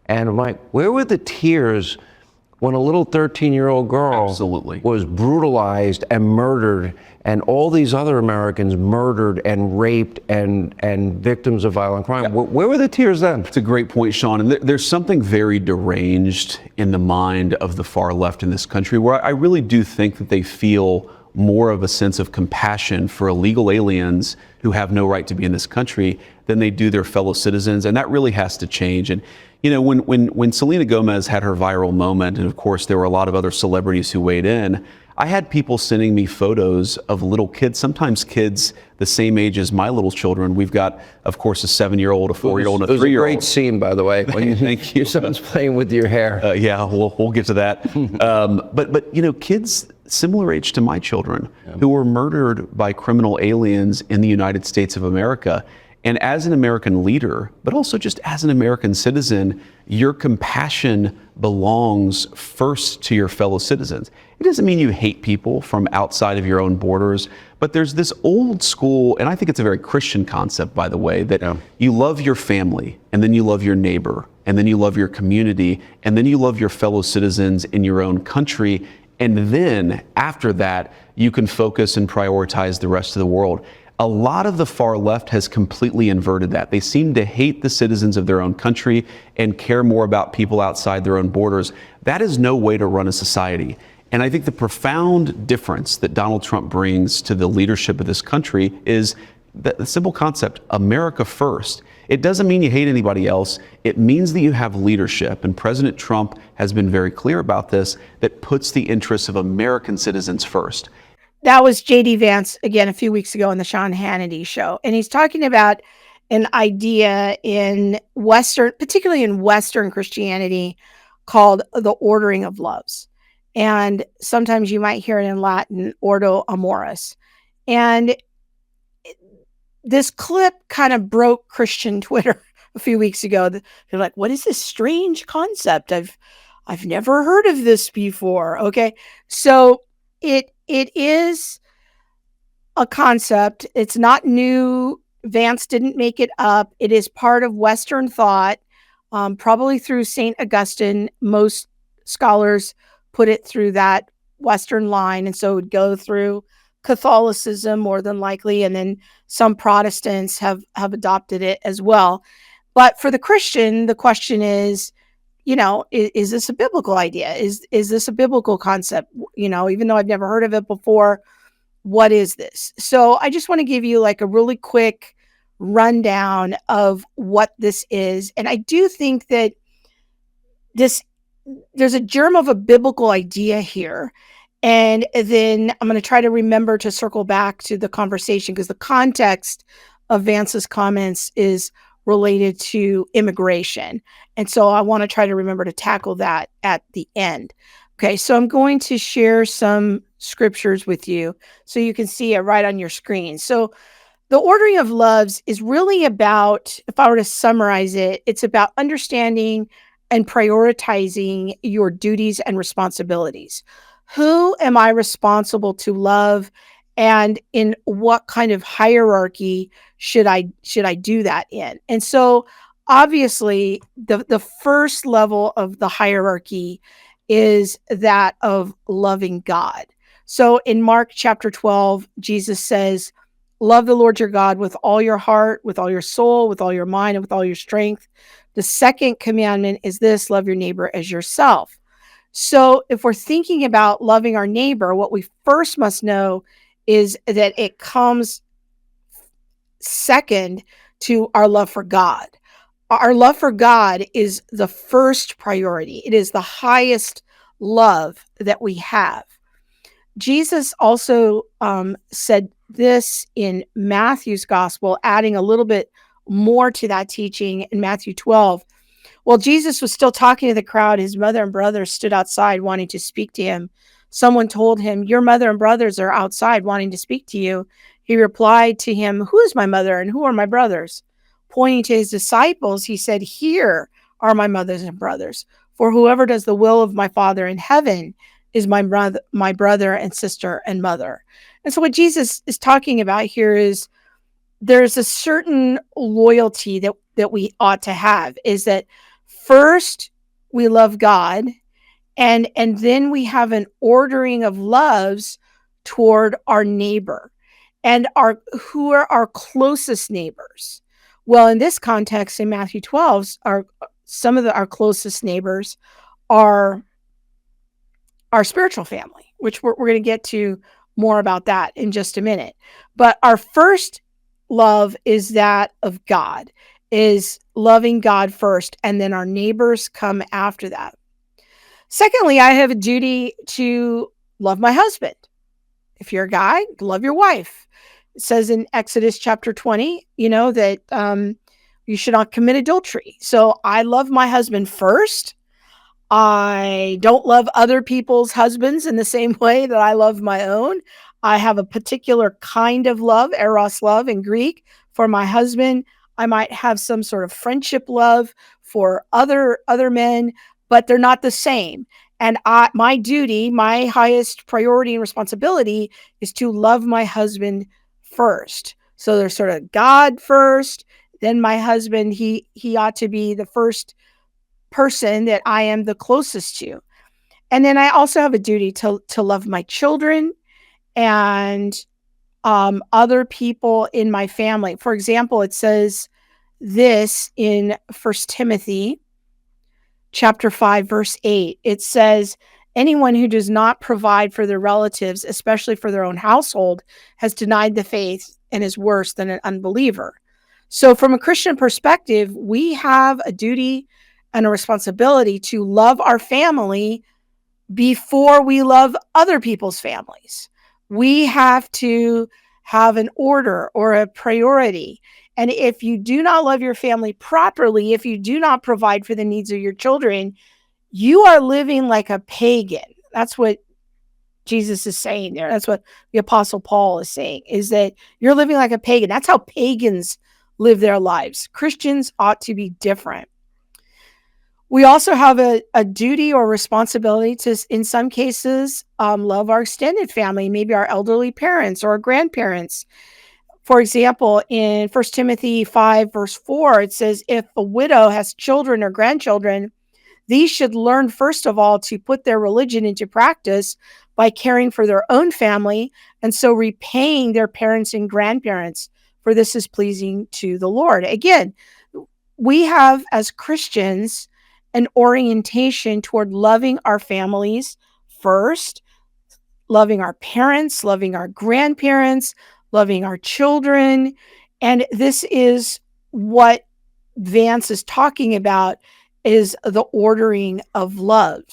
And I'm like, where were the tears when a little 13-year-old girl Absolutely. was brutalized and murdered, and all these other Americans murdered and raped and victims of violent crime? Where were the tears then? It's a great point, Sean. And there's something very deranged in the mind of the far left in this country, where I really do think that they feel more of a sense of compassion for illegal aliens who have no right to be in this country than they do their fellow citizens. And that really has to change. And you know, when Selena Gomez had her viral moment, and of course there were a lot of other celebrities who weighed in, I had people sending me photos of little kids, sometimes kids the same age as my little children. We've got, of course, a 7-year-old, a 4-year-old, and a 3-year-old. It was a great scene, by the way, when Thank you. your son's playing with your hair. Yeah, we'll get to that. But you know, kids similar age to my children who were murdered by criminal aliens in the United States of America. And as an American leader, but also just as an American citizen, your compassion belongs first to your fellow citizens. It doesn't mean you hate people from outside of your own borders, but there's this old school, and I think it's a very Christian concept, by the way, that you love your family, and then you love your neighbor, and then you love your community, and then you love your fellow citizens in your own country, and then after that, you can focus and prioritize the rest of the world. A lot of the far left has completely inverted that. They seem to hate the citizens of their own country and care more about people outside their own borders. That is no way to run a society. And I think the profound difference that Donald Trump brings to the leadership of this country is the simple concept, America first. It doesn't mean you hate anybody else. It means that you have leadership, and President Trump has been very clear about this, that puts the interests of American citizens first. That was J.D. Vance, again, a few weeks ago on the Sean Hannity show. And he's talking about an idea in Western, particularly in Western Christianity, called the ordering of loves. And sometimes you might hear it in Latin, ordo amoris. And this clip kind of broke Christian Twitter a few weeks ago. They're like, what is this strange concept? I've never heard of this before. Okay. So it is a concept. It's not new. Vance didn't make it up. It is part of Western thought, probably through St. Augustine. Most scholars put it through that Western line. And so it would go through Catholicism more than likely. And then some Protestants have adopted it as well. But for the Christian, the question is, you know, is this a biblical idea? Is this a biblical concept? You know, even though I've never heard of it before, what is this? So I just want to give you like a really quick rundown of what this is. And I do think that there's a germ of a biblical idea here. And then I'm going to try to remember to circle back to the conversation, because the context of Vance's comments is related to immigration. And so I want to try to remember to tackle that at the end. Okay, so I'm going to share some scriptures with you so you can see it right on your screen. So the ordering of loves is really about, if I were to summarize it, it's about understanding and prioritizing your duties and responsibilities. Who am I responsible to love, and in what kind of hierarchy should I do that in? And so obviously the first level of the hierarchy is that of loving God. So in Mark chapter 12, Jesus says, love the Lord your God with all your heart, with all your soul, with all your mind, and with all your strength. The second commandment is this: love your neighbor as yourself. So if we're thinking about loving our neighbor, what we first must know is that it comes second to our love for God. Our love for God is the first priority. It is the highest love that we have. Jesus also said this in Matthew's gospel, adding a little bit more to that teaching in Matthew 12. While Jesus was still talking to the crowd, his mother and brothers stood outside wanting to speak to him. Someone told him, your mother and brothers are outside wanting to speak to you. He replied to him, who is my mother and who are my brothers? Pointing to his disciples, he said, here are my mothers and brothers. For whoever does the will of my Father in heaven is my brother and sister and mother. And so what Jesus is talking about here is there's a certain loyalty that we ought to have, is that First, we love God, and then we have an ordering of loves toward our neighbor and who are our closest neighbors. Well, in this context, in Matthew 12, some of our closest neighbors are our spiritual family, which we're going to get to more about that in just a minute. But our first love is that of God, is loving God first, and then our neighbors come after that. Secondly, I have a duty to love my husband. If you're a guy, love your wife. It says in Exodus chapter 20, that you should not commit adultery. So I love my husband first. I don't love other people's husbands in the same way that I love my own. I have a particular kind of love, eros love in Greek, for my husband. I might have some sort of friendship love for other men, but they're not the same. And my duty, my highest priority and responsibility is to love my husband first. So there's sort of God first, then my husband, he ought to be the first person that I am the closest to. And then I also have a duty to love my children and other people in my family. For example, it says this in 1 Timothy chapter 5, verse 8. It says, anyone who does not provide for their relatives, especially for their own household, has denied the faith and is worse than an unbeliever. So from a Christian perspective, we have a duty and a responsibility to love our family before we love other people's families. We have to have an order or a priority. And if you do not love your family properly, if you do not provide for the needs of your children, you are living like a pagan. That's what Jesus is saying there. That's what the Apostle Paul is saying, is that you're living like a pagan. That's how pagans live their lives. Christians ought to be different. We also have a duty or responsibility to, in some cases, love our extended family, maybe our elderly parents or our grandparents. For example, in 1 Timothy 5, verse 4, it says, if a widow has children or grandchildren, these should learn, first of all, to put their religion into practice by caring for their own family and so repaying their parents and grandparents, for this is pleasing to the Lord. Again, we have, as Christians, an orientation toward loving our families first, loving our parents, loving our grandparents, loving our children. And this is what Vance is talking about, is the ordering of love.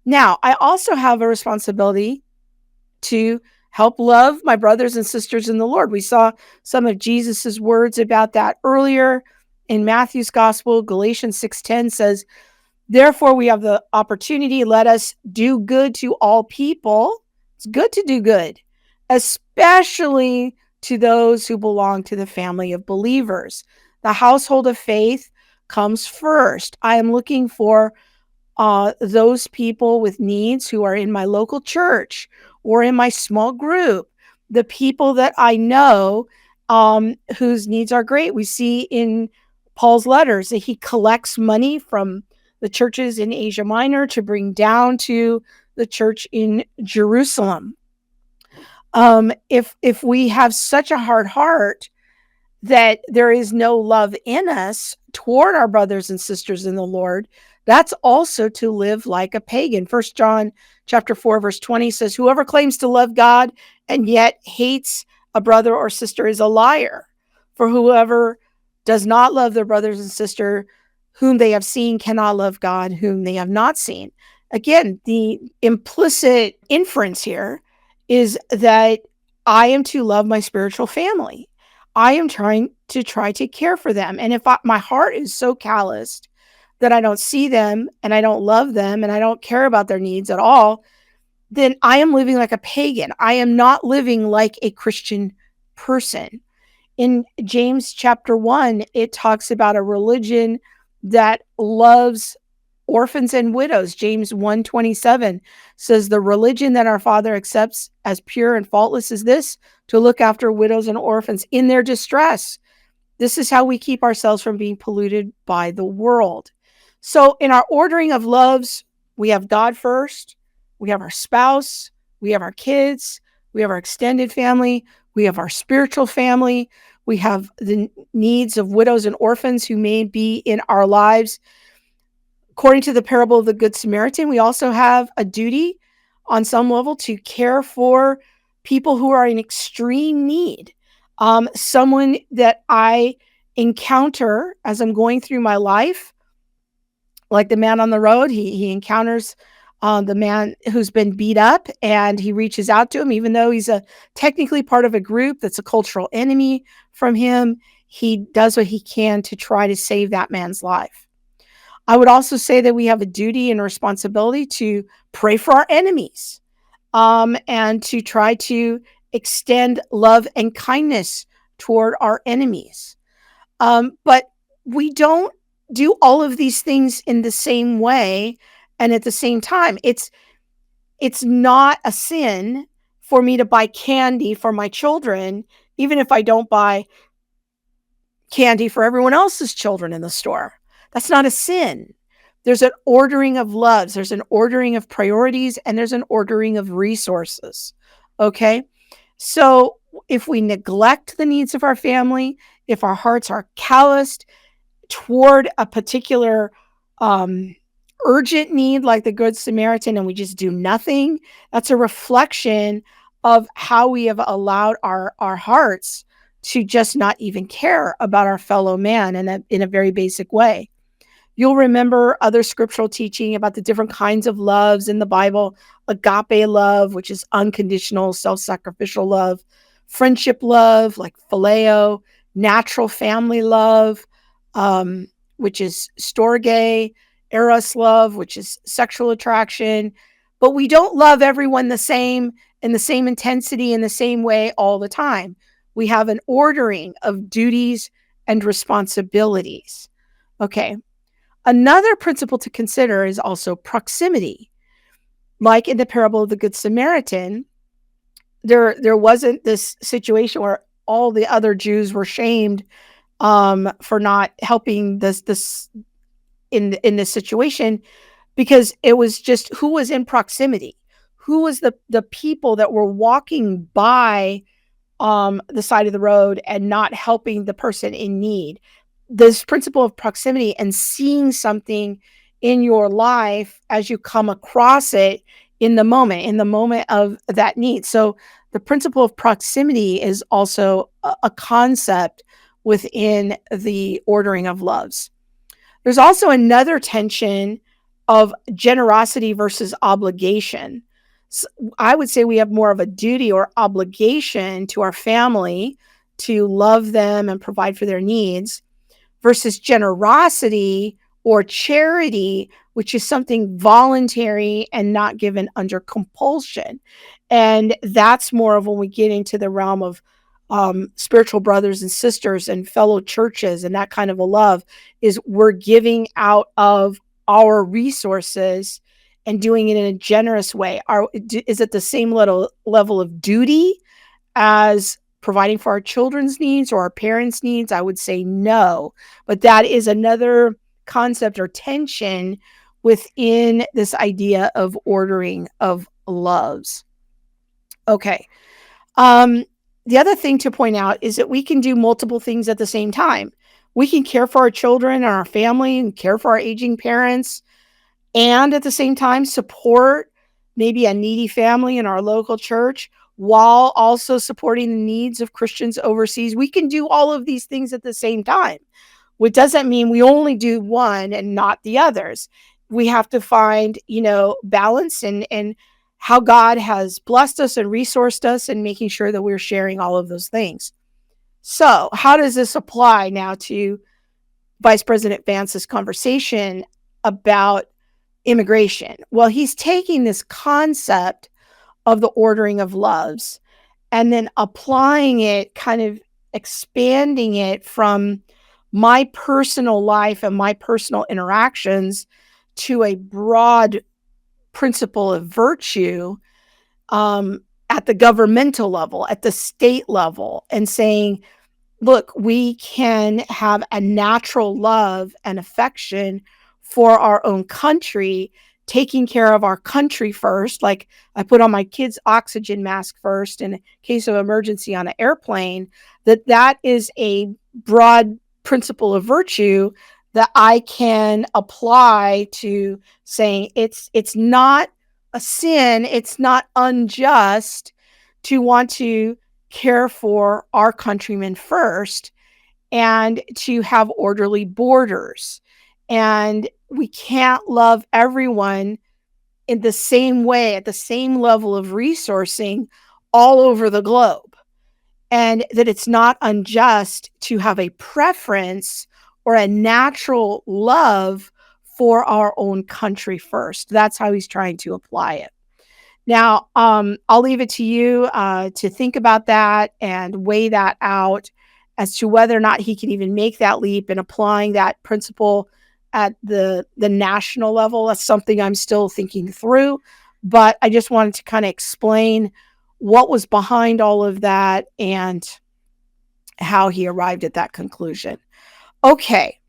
Now, I also have a responsibility to help love my brothers and sisters in the Lord. We saw some of Jesus's words about that earlier in Matthew's gospel. Galatians 6:10 says, therefore, we have the opportunity, let us do good to all people. It's good to do good, especially to those who belong to the family of believers. The household of faith comes first. I am looking for those people with needs who are in my local church or in my small group, the people that I know whose needs are great. We see in Paul's letters that he collects money from the churches in Asia Minor to bring down to the church in Jerusalem. If we have such a hard heart that there is no love in us toward our brothers and sisters in the Lord, that's also to live like a pagan. 1 John chapter 4, verse 20 says, whoever claims to love God and yet hates a brother or sister is a liar. For whoever does not love their brothers and sister whom they have seen cannot love God whom they have not seen. Again, the implicit inference here is that I am to love my spiritual family. I am trying to care for them. And if my heart is so calloused that I don't see them and I don't love them and I don't care about their needs at all, then I am living like a pagan. I am not living like a Christian person. In James chapter 1, it talks about a religion that loves orphans and widows. James 1:27 says, the religion that our Father accepts as pure and faultless is this, to look after widows and orphans in their distress. This is how we keep ourselves from being polluted by the world. So in our ordering of loves, we have God first, we have our spouse, we have our kids, we have our extended family, we have our spiritual family, we have the needs of widows and orphans who may be in our lives. According to the parable of the Good Samaritan, we also have a duty on some level to care for people who are in extreme need. Someone that I encounter as I'm going through my life, like the man on the road, he encounters the man who's been beat up, and he reaches out to him, even though he's technically part of a group that's a cultural enemy from him. He does what he can to try to save that man's life. I would also say that we have a duty and a responsibility to pray for our enemies, and to try to extend love and kindness toward our enemies. But we don't do all of these things in the same way and at the same time. It's not a sin for me to buy candy for my children, even if I don't buy candy for everyone else's children in the store. That's not a sin. There's an ordering of loves, there's an ordering of priorities, and there's an ordering of resources. Okay? So if we neglect the needs of our family, if our hearts are calloused toward a particular urgent need like the Good Samaritan, and we just do nothing, that's a reflection of how we have allowed our hearts to just not even care about our fellow man in a very basic way. You'll remember other scriptural teaching about the different kinds of loves in the Bible: agape love, which is unconditional, self-sacrificial love; friendship love, like phileo; natural family love, which is storge; eros love, which is sexual attraction. But we don't love everyone the same, in the same intensity, in the same way all the time. We have an ordering of duties and responsibilities. Okay. Another principle to consider is also proximity. Like in the parable of the Good Samaritan, there wasn't this situation where all the other Jews were shamed for not helping this in this situation, because it was just who was in proximity, who was the people that were walking by the side of the road and not helping the person in need. This principle of proximity and seeing something in your life as you come across it in the moment of that need. So the principle of proximity is also a concept within the ordering of loves. There's also another tension of generosity versus obligation. I would say we have more of a duty or obligation to our family to love them and provide for their needs, versus generosity or charity, which is something voluntary and not given under compulsion. And that's more of when we get into the realm of spiritual brothers and sisters and fellow churches, and that kind of a love is we're giving out of our resources and doing it in a generous way. Is it the same level of duty as providing for our children's needs or our parents' needs? I would say no. But that is another concept or tension within this idea of ordering of loves. Okay. The other thing to point out is that we can do multiple things at the same time. We can care for our children and our family and care for our aging parents, and at the same time support maybe a needy family in our local church, while also supporting the needs of Christians overseas. We can do all of these things at the same time, which doesn't mean we only do one and not the others. We have to find, balance and how God has blessed us and resourced us, and making sure that we're sharing all of those things. So how does this apply now to Vice President Vance's conversation about immigration? Well, he's taking this concept of the ordering of loves and then applying it, kind of expanding it from my personal life and my personal interactions to a broad principle of virtue at the governmental level, at the state level, and saying, look, we can have a natural love and affection for our own country, taking care of our country first, like I put on my kids' oxygen mask first in case of emergency on an airplane, that is a broad principle of virtue that I can apply to saying it's not a sin, it's not unjust to want to care for our countrymen first and to have orderly borders. And we can't love everyone in the same way, at the same level of resourcing all over the globe. And that it's not unjust to have a preference or a natural love for our own country first. That's how he's trying to apply it. Now, I'll leave it to you to think about that and weigh that out as to whether or not he can even make that leap in applying that principle at the national level. That's something I'm still thinking through, but I just wanted to kind of explain what was behind all of that and how he arrived at that conclusion. Okay.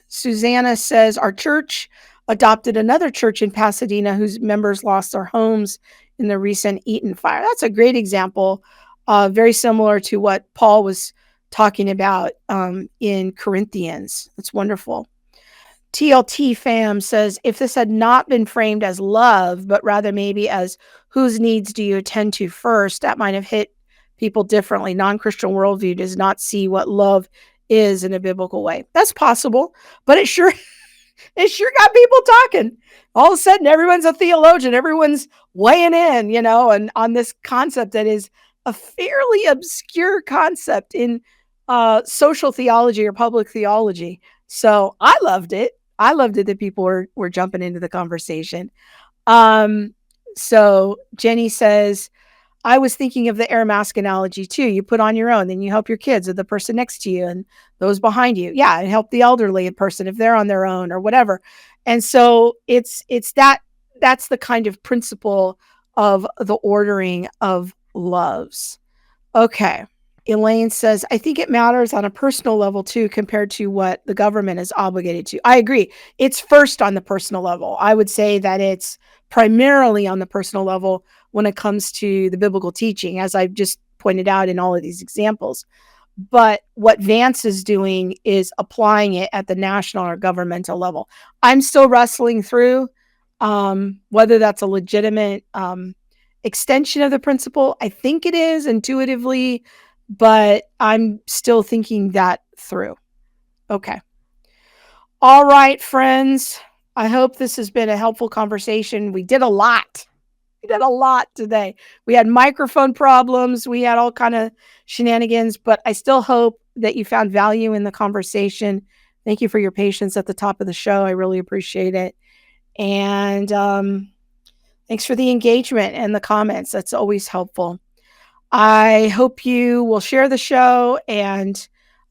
Susanna says our church adopted another church in Pasadena whose members lost their homes in the recent Eaton fire. That's a great example, very similar to what Paul was talking about in Corinthians. It's wonderful. TLT fam says, if this had not been framed as love, but rather maybe as whose needs do you attend to first, that might have hit people differently. Non-Christian worldview does not see what love is in a biblical way. That's possible, but it sure got people talking. All of a sudden, everyone's a theologian. Everyone's weighing in, and on this concept that is a fairly obscure concept in social theology or public theology. So I loved it. I loved it that people were jumping into the conversation. So Jenny says, I was thinking of the air mask analogy too. You put on your own, then you help your kids or the person next to you and those behind you. Yeah, and help the elderly person if they're on their own or whatever. And so it's that's the kind of principle of the ordering of loves. Okay. Elaine says, I think it matters on a personal level too, compared to what the government is obligated to. I agree. It's first on the personal level. I would say that it's primarily on the personal level when it comes to the biblical teaching, as I've just pointed out in all of these examples. But what Vance is doing is applying it at the national or governmental level. I'm still wrestling through whether that's a legitimate extension of the principle. I think it is intuitively, but I'm still thinking that through. Okay. All right, friends. I hope this has been a helpful conversation. We did a lot. We did a lot today. We had microphone problems. We had all kind of shenanigans, but I still hope that you found value in the conversation. Thank you for your patience at the top of the show. I really appreciate it. And thanks for the engagement and the comments. That's always helpful. I hope you will share the show and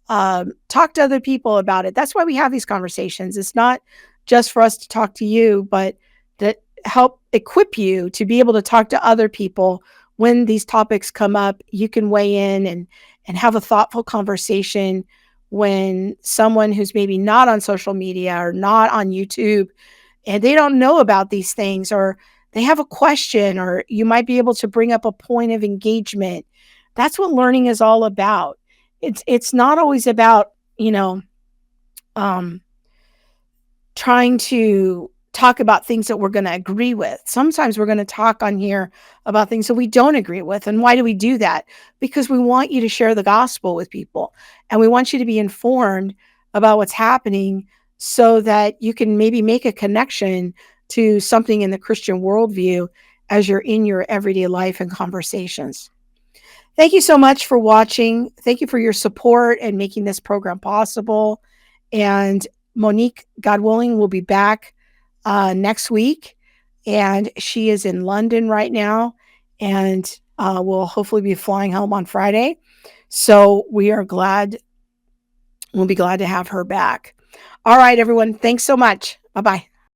talk to other people about it. That's why we have these conversations. It's not just for us to talk to you, but to help equip you to be able to talk to other people when these topics come up. You can weigh in and have a thoughtful conversation when someone who's maybe not on social media or not on YouTube and they don't know about these things, or they have a question, or you might be able to bring up a point of engagement. That's what learning is all about. It's not always about, trying to talk about things that we're going to agree with. Sometimes we're going to talk on here about things that we don't agree with. And why do we do that? Because we want you to share the gospel with people, and we want you to be informed about what's happening so that you can maybe make a connection to something in the Christian worldview as you're in your everyday life and conversations. Thank you so much for watching. Thank you for your support and making this program possible. And Monique, God willing, will be back next week. And she is in London right now and will hopefully be flying home on Friday. So we'll be glad to have her back. All right, everyone. Thanks so much. Bye-bye.